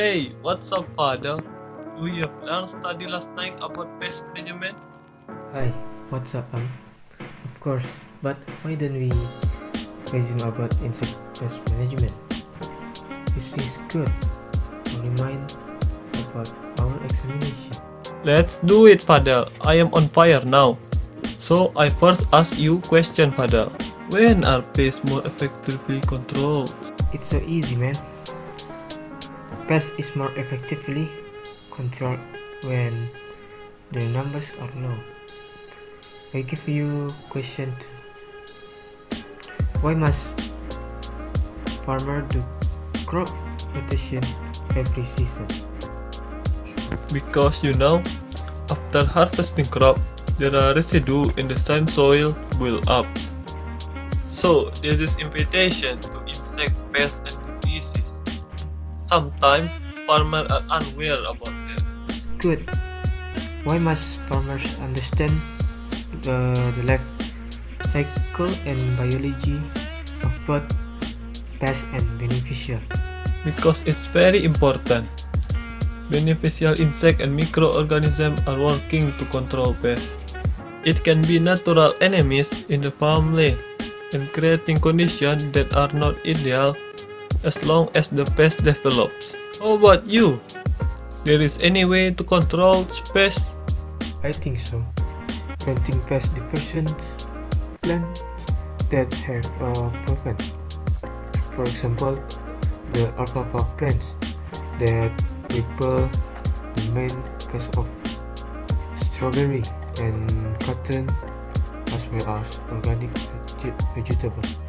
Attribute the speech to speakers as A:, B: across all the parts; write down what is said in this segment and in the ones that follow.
A: Hey, what's up, father? Do you have learned study last night about pest management?
B: Hi, what's up, Of course, but why don't we resume about insect pest management? This is good to remind about our examination.
A: Let's do it, father. I am on fire now. So I first ask you question, father. When are pests more effectively controlled?
B: It's so easy, man. Pest is more effectively controlled when the numbers are low. I give you question 2. Why must farmer do crop rotation every season?
A: Because after harvesting crop, there are residue in the same soil build up. So this is invitation to insect pests and diseases. Sometimes farmers are unaware about that.
B: Good. Why must farmers understand the life cycle and biology of both pest and beneficial?
A: Because it's very important. Beneficial insect and microorganisms are working to control pests. It can be natural enemies in the farmland and creating conditions that are not ideal as long as the pest develops. How about you? There is any way to control pests?
B: I think so. Planting pest diversion plants that have a proven. For example, the alfalfa plants that repel the main pest of strawberry and cotton, as well as organic vegetables.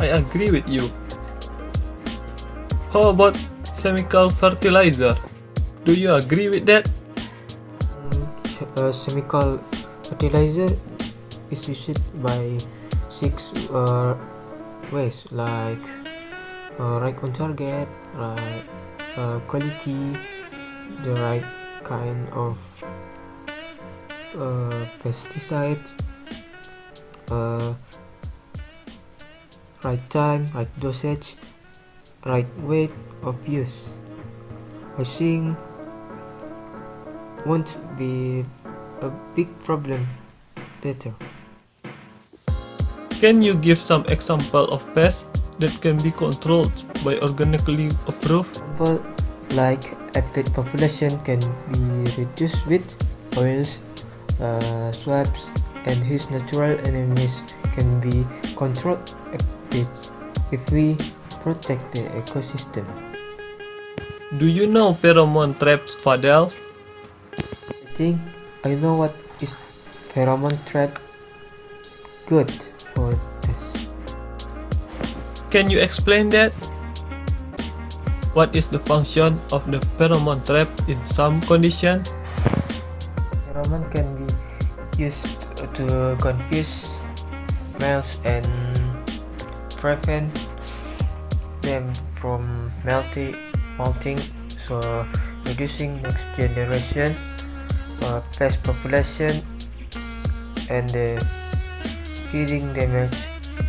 A: I agree with you. How about chemical fertilizer? Do you agree with that?
B: Chemical fertilizer is used by 6 ways, like right on target, right quality, the right kind of pesticide, right time, right dosage, right weight of use. I think won't be a big problem later.
A: Can you give some example of pests that can be controlled by organically approved?
B: Example like aphid population can be reduced with oils, swabs, and his natural enemies can be controlled aphids if we protect the ecosystem.
A: Do you know pheromone traps, Fadel?
B: I think I know what is pheromone trap good for this.
A: Can you explain that? What is the function of the pheromone trap in some conditions?
B: Pheromone can be used to confuse males and prevent them from molting, so reducing next generation pest population and the feeding damage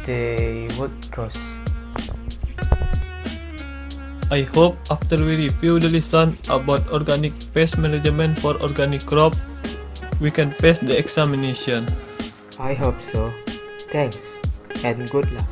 B: they would cause.
A: I hope after we review the lesson about organic pest management for organic crop, we can pass the examination.
B: I hope so. Thanks and good luck.